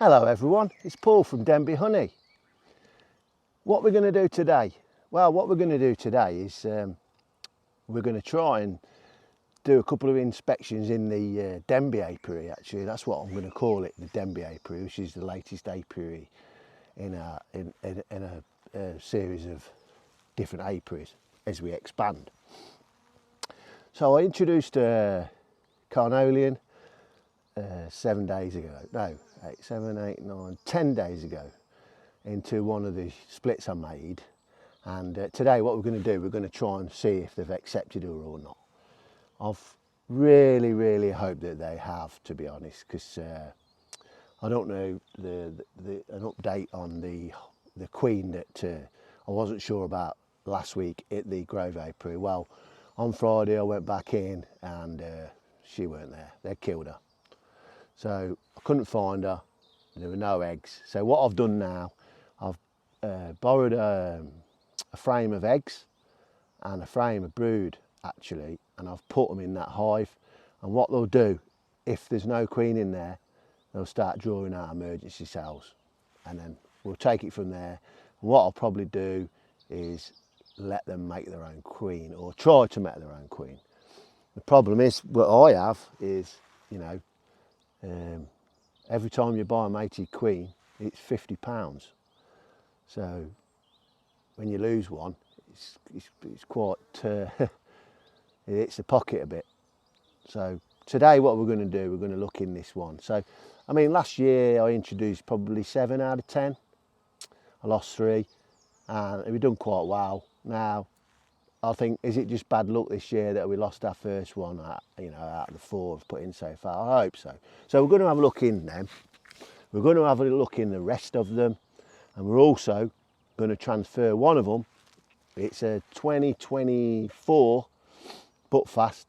Hello everyone, it's Paul from Denbee Honey. What we're going to do today? Well, what we're going to do today is we're going to try and do a couple of inspections in the Denbee apiary. Actually, that's what I'm going to call it, the Denbee apiary, which is the latest apiary in a series of different apiaries as we expand. So I introduced Carnolian 7 days ago, no, 8, 7, 8, 9, 10 days ago into one of the splits I made, and today what we're going to do, we're going to try and see if they've accepted her or not. I've really hoped that they have, to be honest, because I don't know an update on the queen that I wasn't sure about last week at the Grove apiary. Well, on Friday I went back in and she weren't there, they'd killed her. So I couldn't find her, there were no eggs. So what I've done now, I've borrowed a frame of eggs and a frame of brood actually, and I've put them in that hive, and what they'll do, if there's no queen in there, they'll start drawing out emergency cells, and then we'll take it from there. And what I'll probably do is let them make their own queen, or try to make their own queen. The problem is, what I have is, you know, every time you buy a mated queen, it's £50. So when you lose one, it's quite, it hits the pocket a bit. So today what we're going to do, we're going to look in this one. So, I mean, last year I introduced probably 7 out of 10. I lost 3, and we've done quite well. Now, I think, is it just bad luck this year that we lost our first one, out of the 4 I've put in so far? I hope so. So we're going to have a look in them. We're going to have a look in the rest of them, and we're also going to transfer one of them. It's a 2024 Buttfast.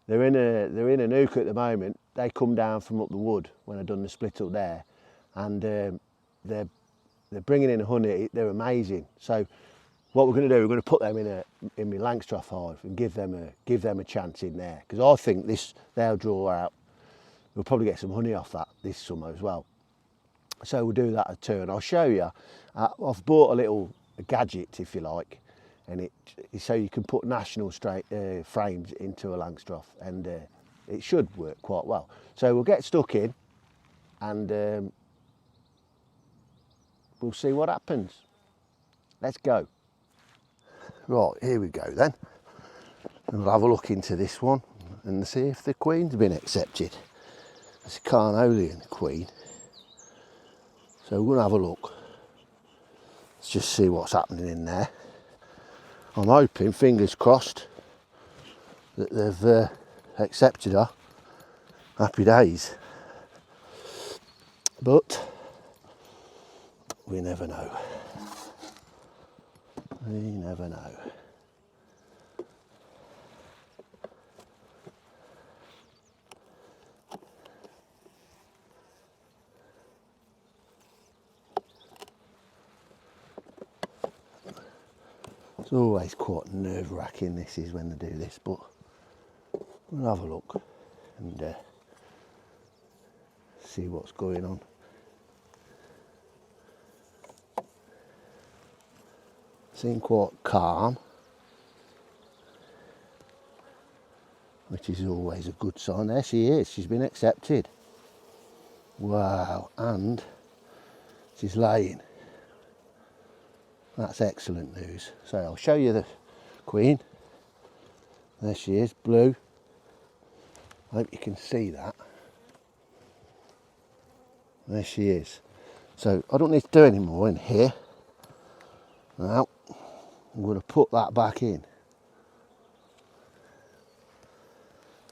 They're in a nuke at the moment. They come down from up the wood when I done the split up there, and they're bringing in honey. They're amazing. So what we're going to do, we're going to put them in my Langstroth hive and give them a chance in there, because I think they'll draw out. We'll probably get some honey off that this summer as well. So we'll do that too, and I'll show you. I've bought a little gadget, if you like, and so you can put national frames into a Langstroth, and it should work quite well. So we'll get stuck in, and we'll see what happens. Let's go. Right, here we go then. And we'll have a look into this one and see if the queen's been accepted. It's a Carnolian queen. So we're going to have a look. Let's just see what's happening in there. I'm hoping, fingers crossed, that they've accepted her. Happy days. But we never know. We never know. It's always quite nerve-wracking, this is, when they do this, but we'll have a look and see what's going on. Seem quite calm, which is always a good sign. There she is, she's been accepted. Wow, and she's laying. That's excellent news. So I'll show you the queen. There she is, blue. I hope you can see that. There she is. So I don't need to do any more in here. Now I'm going to put that back in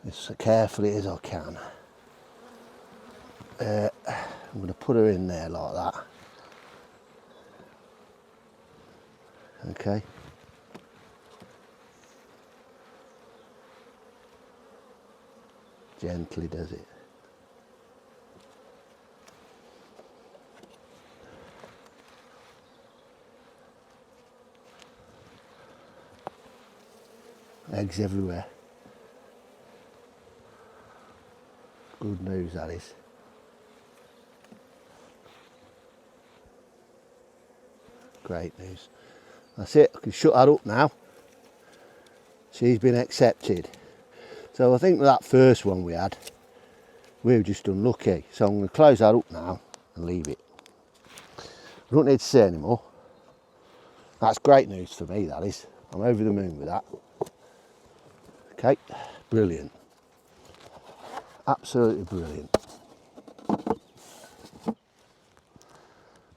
as carefully as I can. I'm going to put her in there like that. Okay. Gently does it. Eggs everywhere. Good news, that is. Great news. That's it, I can shut that up now. She's been accepted. So I think that first one we had, we were just unlucky. So I'm going to close that up now and leave it. I don't need to say any more. That's great news for me, that is. I'm over the moon with that. Okay, brilliant. Absolutely brilliant.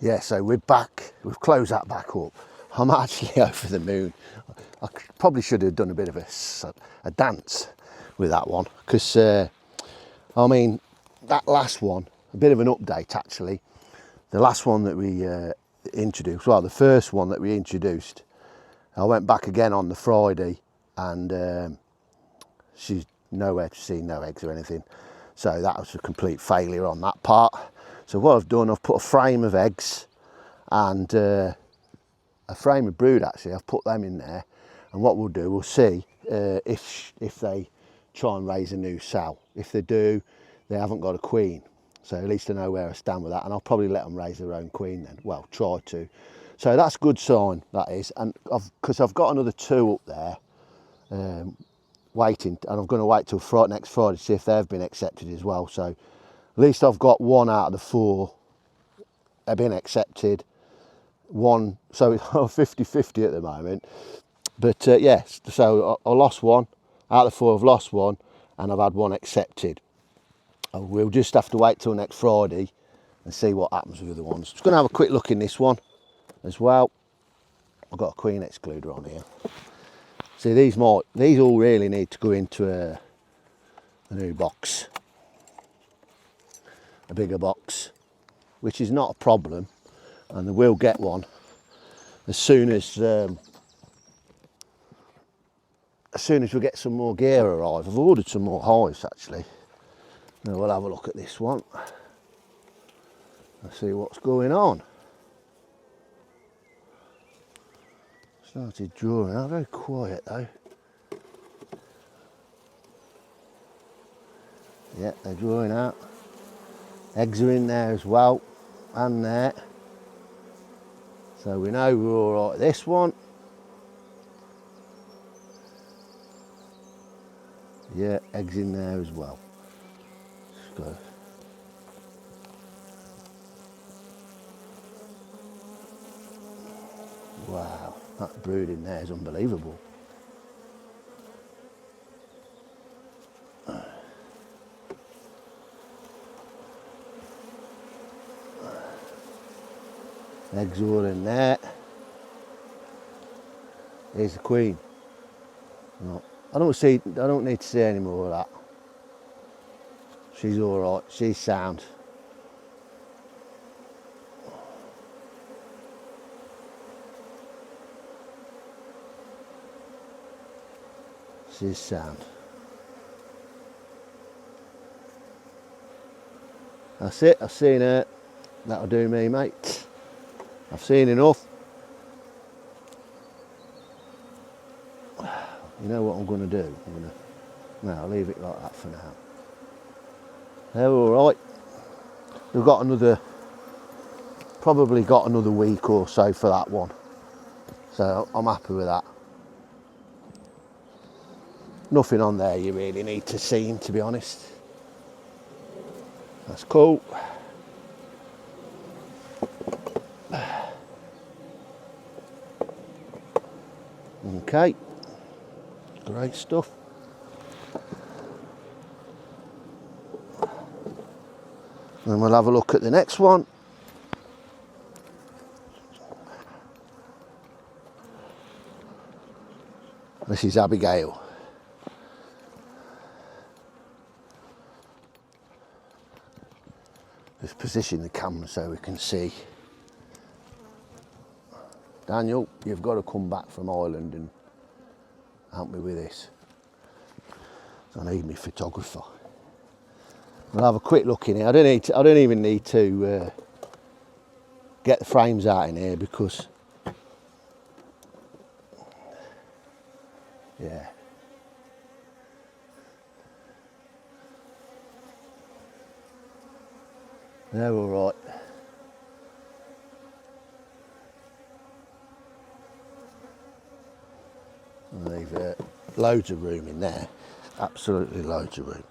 Yeah, so we're back. We've closed that back up. I'm actually over the moon. I probably should have done a bit of a dance with that one, because I mean, that last one, a bit of an update actually. The last one that we introduced, well, the first one that we introduced, I went back again on the Friday, and she's nowhere to see, no eggs or anything. So that was a complete failure on that part. So what I've done, I've put a frame of eggs and a frame of brood actually. I've put them in there, and what we'll do, we'll see if they try and raise a new cell. If they do, they haven't got a queen. So at least I know where I stand with that, and I'll probably let them raise their own queen then. Well, try to. So that's a good sign, that is. And because I've got another 2 up there waiting, and I'm going to wait till next Friday to see if they've been accepted as well. So at least I've got 1 out of the 4 have been accepted. 1, so it's 50-50 at the moment. But yes, so I lost 1 out of the 4. I've lost 1, and I've had 1 accepted. We'll just have to wait till next Friday and see what happens with the other ones. Just going to have a quick look in this one as well. I've got a queen excluder on here. See, these all really need to go into a new box, a bigger box, which is not a problem, and we'll get one as soon as we get some more gear arrive. I've ordered some more hives actually. Now we'll have a look at this one and see what's going on. Started drawing out, very quiet though. Yeah, they're drawing out. Eggs are in there as well, and there. So we know we're all right. This one. Yeah, eggs in there as well. Let's go. Wow, that brood in there is unbelievable. Eggs all in there. Here's the queen. No, I don't need to see any more of that. She's all right. She's sound. She's sound. That's it. I've seen her. That'll do me, mate. I've seen enough. You know what I'm going to do? No, I'll leave it like that for now. They're all right. We've got probably got another week or so for that one. So I'm happy with that. Nothing on there you really need to see, to be honest. That's cool. Okay, great stuff. Then we'll have a look at the next one. This is Abigail. Just position the camera so we can see. Daniel, you've got to come back from Ireland and help me with this. I need my photographer. We'll have a quick look in here. I don't even need to get the frames out in here because, yeah. They're all right. loads of room in there, absolutely loads of room.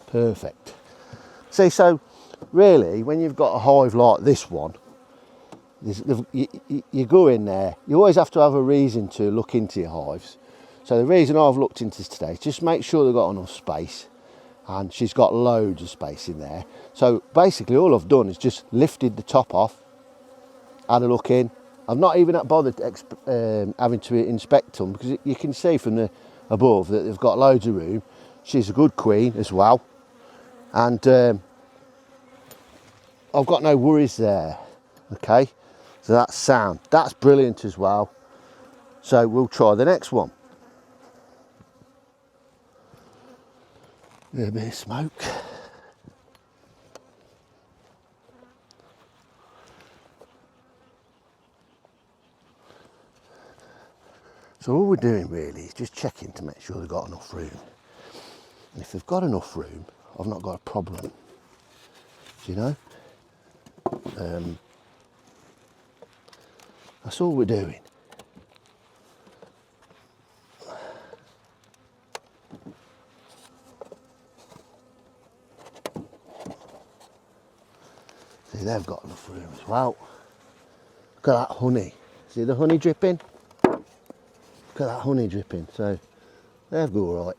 Perfect. See, so really when you've got a hive like this one, you go in there, you always have to have a reason to look into your hives. So the reason I've looked into this today is just make sure they've got enough space, and she's got loads of space in there. So basically all I've done is just lifted the top off, had a look in. I've not even bothered having to inspect them, because you can see from the above that they've got loads of room. She's a good queen as well, and I've got no worries there. Okay, so that's sound, that's brilliant as well. So we'll try the next one. A bit of smoke. So all we're doing really is just checking to make sure they've got enough room. And if they've got enough room, I've not got a problem. You know? That's all we're doing. See, they've got enough room as well. Look at that honey. See the honey dripping? Look at that honey dripping. So they'll go all right.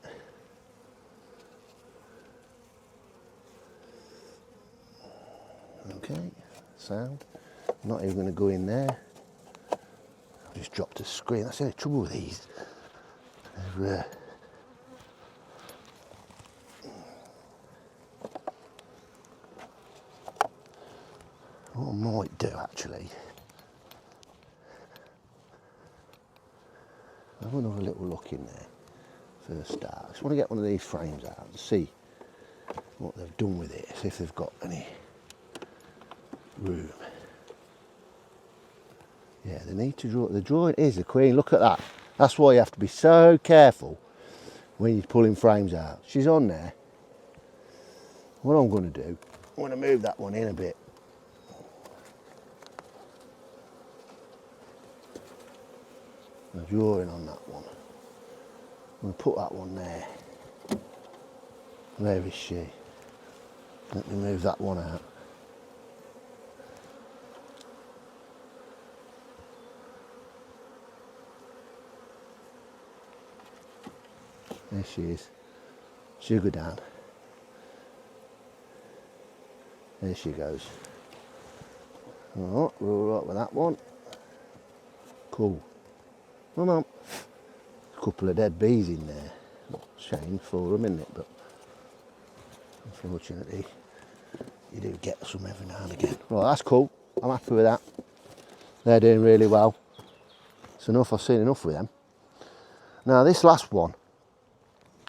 Okay, sound. I'm not even going to go in there. I've just dropped a screen. That's the only trouble with these. They're, what I might do actually, I want to have a little look in there first start. I just want to get one of these frames out to see what they've done with it, see if they've got any room. Yeah, they need to draw. The drawing is the queen. Look at that. That's why you have to be so careful when you're pulling frames out. She's on there. What I'm going to do, I'm going to move that one in a bit. The drawing on that one. I'm going to put that one there. Where is she? Let me move that one out. There she is. She'll go down. There she goes. Alright, we're alright with that one. Cool. Come on. A couple of dead bees in there. Shame for them, isn't it? But unfortunately, you do get some every now and again. Right, that's cool. I'm happy with that. They're doing really well. It's enough. I've seen enough with them. Now, this last one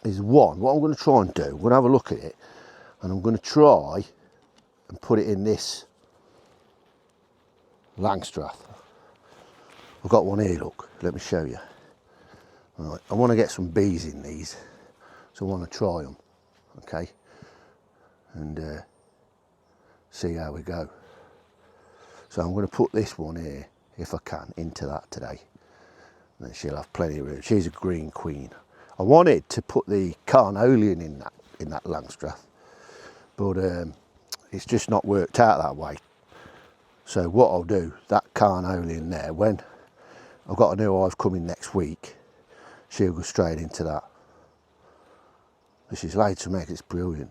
is one. What I'm going to try and do, I'm going to have a look at it, and I'm going to try and put it in this Langstrath. I've got one here, look, let me show you. Right, I want to get some bees in these, so I want to try them, okay, and see how we go. So I'm going to put this one here, if I can, into that today. Then she'll have plenty of room. She's a green queen. I wanted to put the Carnolian in that Langstrath, but it's just not worked out that way. So what I'll do, that Carnolian there, when I've got a new hive coming next week, she'll go straight into that. She's laid some eggs, it's brilliant.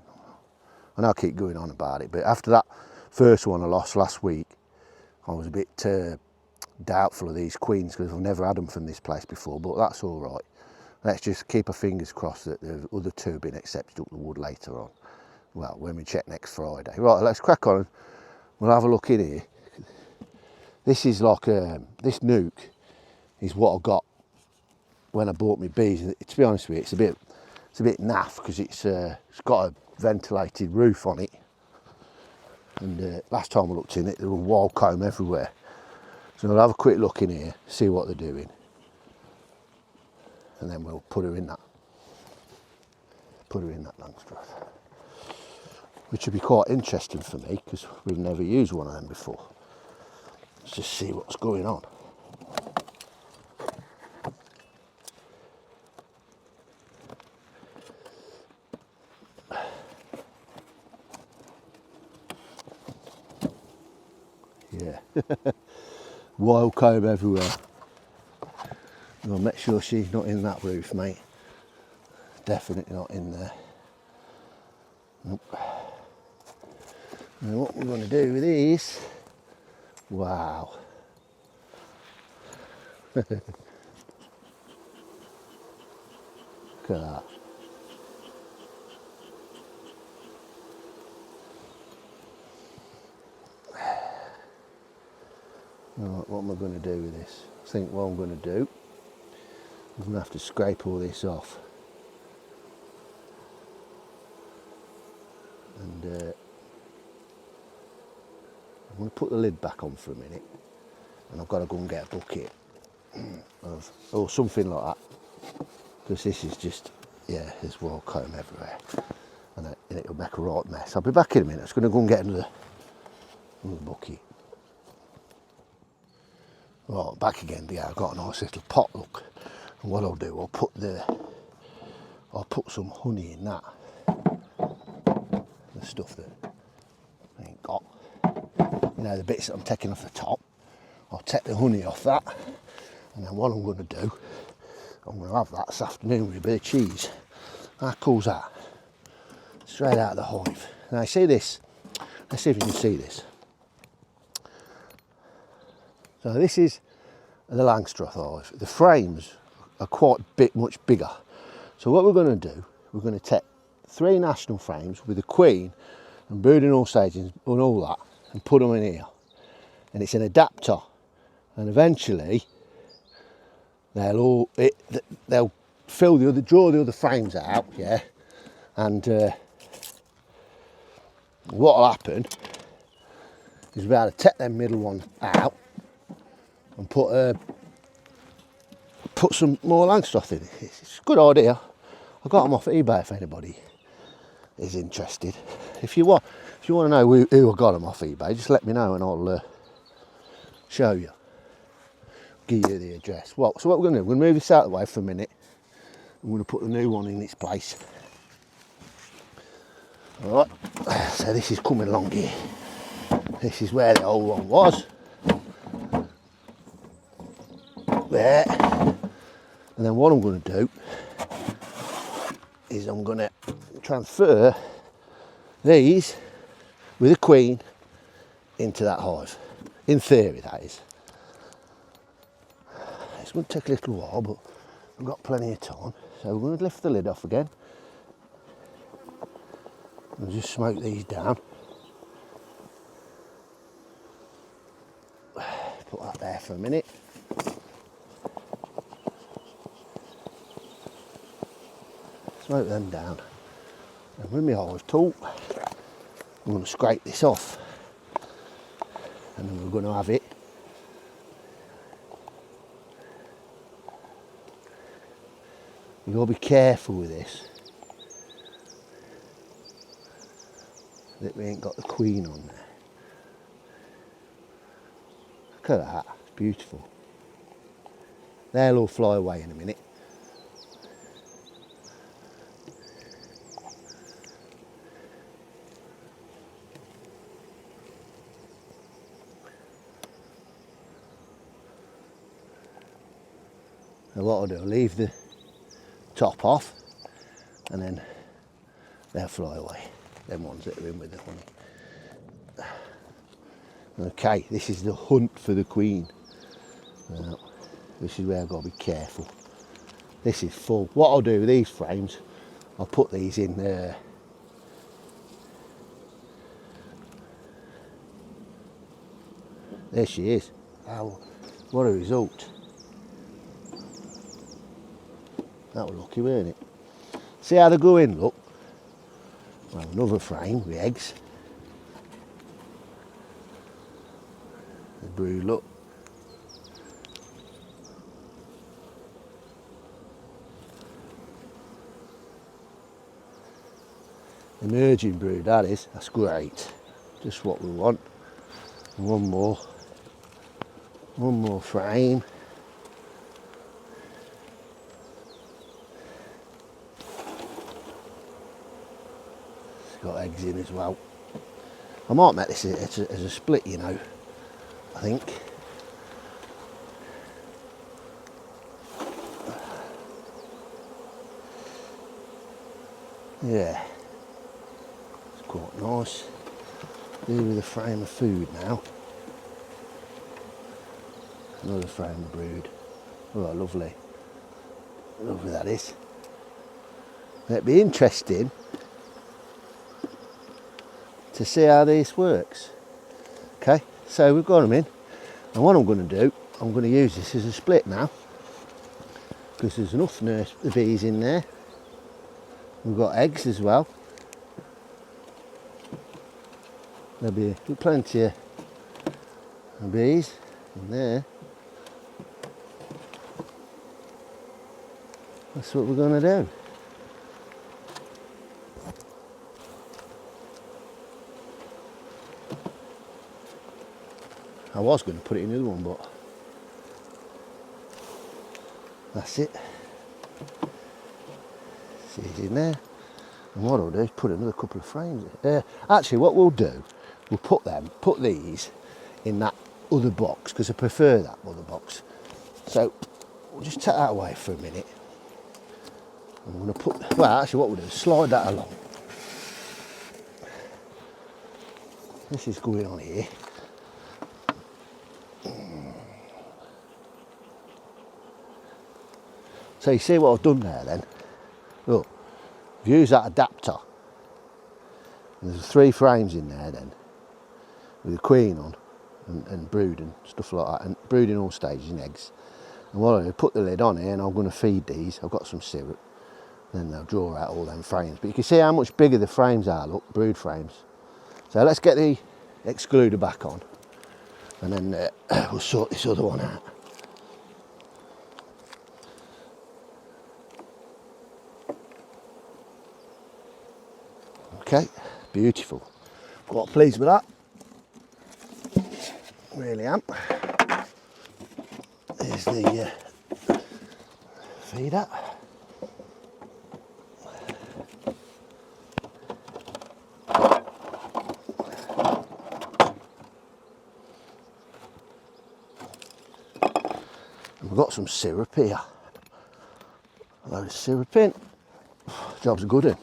And I'll keep going on about it, but after that first one I lost last week, I was a bit doubtful of these queens, because I've never had them from this place before, but that's all right. Let's just keep our fingers crossed that the other two have been accepted up the wood later on. Well, when we check next Friday. Right, let's crack on. We'll have a look in here. This is like, this nuke is what I got when I bought my bees. And to be honest with you, it's a bit naff, because it's got a ventilated roof on it. And last time I looked in it, there was wild comb everywhere. So I'll have a quick look in here, see what they're doing. And then we'll put her in that Langstrath, which would be quite interesting for me, because we've never used one of them before. Let's just see what's going on. Yeah. Wild comb everywhere. I'll make sure she's not in that roof, mate. Definitely not in there. Nope. Now what we're going to do with these, wow. Look at that. Right, what am I going to do with this? I think what I'm going to do, I'm going to have to scrape all this off. And I'm going to put the lid back on for a minute. And I've got to go and get a bucket or something like that. Because this is just, yeah, there's wild comb everywhere. And it'll make a right mess. I'll be back in a minute. I'm just going to go and get another bucket. Right, back again. Yeah, I've got a nice little pot, look. And what I'll do, I'll put some honey in that. The stuff that I ain't got. You know, the bits that I'm taking off the top. I'll take the honey off that. And then what I'm going to do, I'm going to have that this afternoon with a bit of cheese. How cool's that? Straight out of the hive. Now, you see this? Let's see if you can see this. So this is the Langstroth hive. The frames are quite much bigger. So what we're going to do, we're going to take 3 national frames with a queen and brooding all stages and all that, and put them in here. And it's an adapter. And eventually, they'll draw the other frames out, yeah. And what'll happen is we'll be able to take them middle ones out and put some more Langstroth in. It's a good idea. I got them off eBay if anybody is interested. If you want to know who I got them off eBay, just let me know and I'll show you. Give you the address. Well, so what we're going to do, we're going to move this out of the way for a minute. I'm going to put the new one in its place. Alright, so this is coming along here. This is where the old one was. There. And then what I'm going to do is I'm going to transfer these with a queen into that hive. In theory, that is. It's going to take a little while, but I've got plenty of time. So we're going to lift the lid off again. And just smoke these down. Put that there for a minute. Smoke them down. And with my hive tool, I'm going to scrape this off. And then we're going to have it. You've got to be careful with this. That we ain't got the queen on there. Look at that, it's beautiful. They'll all fly away in a minute. And what I'll do, I'll leave the top off and then they'll fly away. Them ones that are in with the honey. Okay, this is the hunt for the queen. Now, this is where I've got to be careful. This is full. What I'll do with these frames, I'll put these in there. There she is. Oh, what a result. That was lucky, weren't it? See how they go in, look. Well, another frame with eggs. The brood, look. Emerging brood, that is. That's great. Just what we want. One more frame. Got eggs in as well. I might make this as a split, you know. I think. Yeah, it's quite nice. Here with a frame of food now. Another frame of brood. Oh, lovely. Lovely that is. It'd be interesting to see how this works. Okay, so we've got them in, and what I'm going to do, I'm going to use this as a split now, because there's enough bees in there. We've got eggs as well. There'll be plenty of bees in there. That's what we're going to do. I was going to put it in the other one, but that's it. See it in there. And what I'll do is put another couple of frames in. Actually, what we'll do, we'll put these in that other box, because I prefer that other box. So we'll just take that away for a minute. I'm going to put, well, actually what we'll do is slide that along. This is going on here. So you see what I've done there then? Look, I've used that adapter. And there's 3 frames in there then, with the queen on, and brood and stuff like that, and brood in all stages and eggs. And what I'm going to put the lid on here, and I'm going to feed these. I've got some syrup. Then they'll draw out all them frames. But you can see how much bigger the frames are, look, brood frames. So let's get the excluder back on, and then we'll sort this other one out. Okay, beautiful. Quite pleased with that. Really am. There's the feeder. And we've got some syrup here. A load of syrup in. Job's a good one.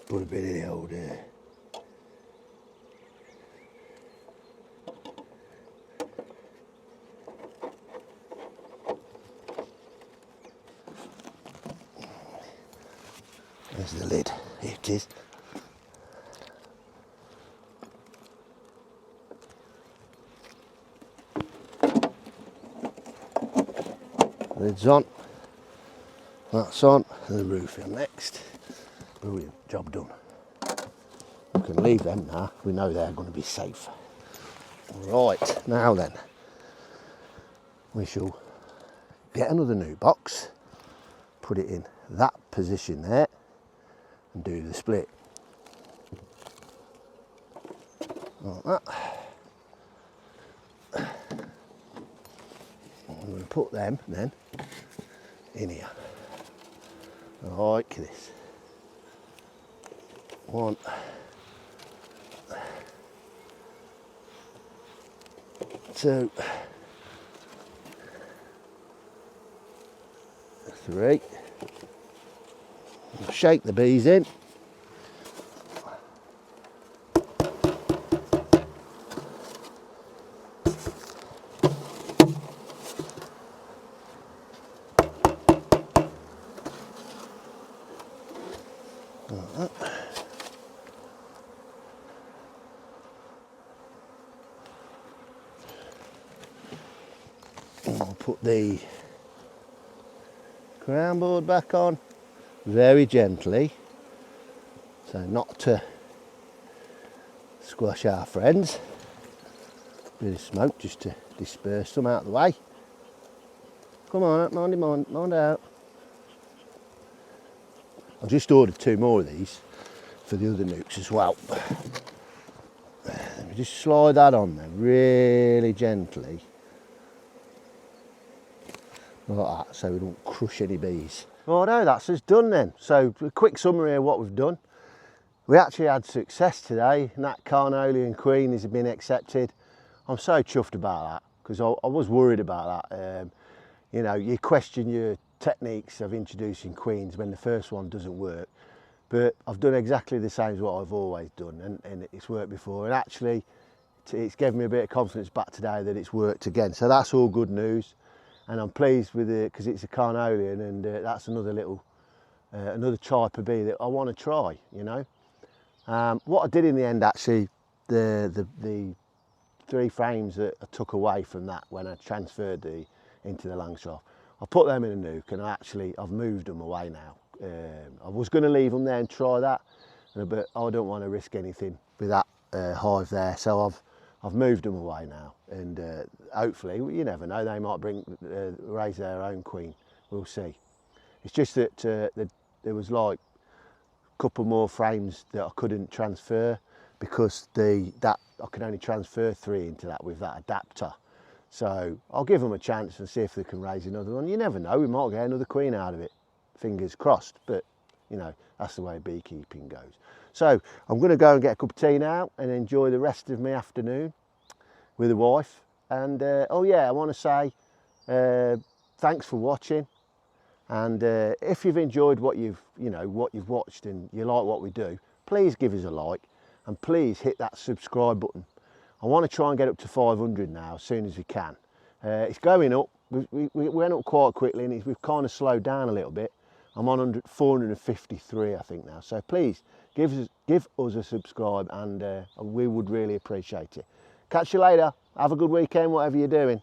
Put a bit of the old there's the lid. Here it is. Lid's on. That's on. And the roof in next. Brilliant, job done. We can leave them now. We know they're going to be safe. Right, now then, we shall get another new box, put it in that position there, and do the split. Like that. I'm going to put them then in here, like this. 1, 2, 3. Shake the bees in. Like that. I'll put the crown board back on very gently, so not to squash our friends. Bit of smoke just to disperse them out of the way. Come on, mind out. I've just ordered 2 more of these for the other nukes as well. Let me just slide that on there really gently. Like that, so we don't crush any bees. Righto, that's us done then. So a quick summary of what we've done. We actually had success today, and that Carnelian queen has been accepted. I'm so chuffed about that, because I was worried about that. You know, you question your techniques of introducing queens when the first one doesn't work, but I've done exactly the same as what I've always done, and it's worked before, and actually it's given me a bit of confidence back today that it's worked again. So that's all good news, and I'm pleased with it because it's a Carnelian, and that's another little another type of bee that I want to try, you know. What I did in the end, actually, the 3 frames that I took away from that when I transferred into the Langstroth, I put them in a nuke, and I've moved them away now. I was going to leave them there and try that, but I don't want to risk anything with that hive there, so I've moved them away now, and hopefully, you never know, they might raise their own queen. We'll see. It's just that there was like a couple more frames that I couldn't transfer, because I can only transfer 3 into that with that adapter. So I'll give them a chance and see if they can raise another one. You never know, we might get another queen out of it. Fingers crossed, but you know, that's the way beekeeping goes. So I'm going to go and get a cup of tea now and enjoy the rest of my afternoon with the wife. And oh yeah, I want to say thanks for watching. And if you've enjoyed what you've watched and you like what we do, please give us a like, and please hit that subscribe button. I want to try and get up to 500 now as soon as we can. It's going up. We went up quite quickly, and we've kind of slowed down a little bit. I'm on 453, I think, now. So please give us a subscribe, and we would really appreciate it. Catch you later. Have a good weekend, whatever you're doing.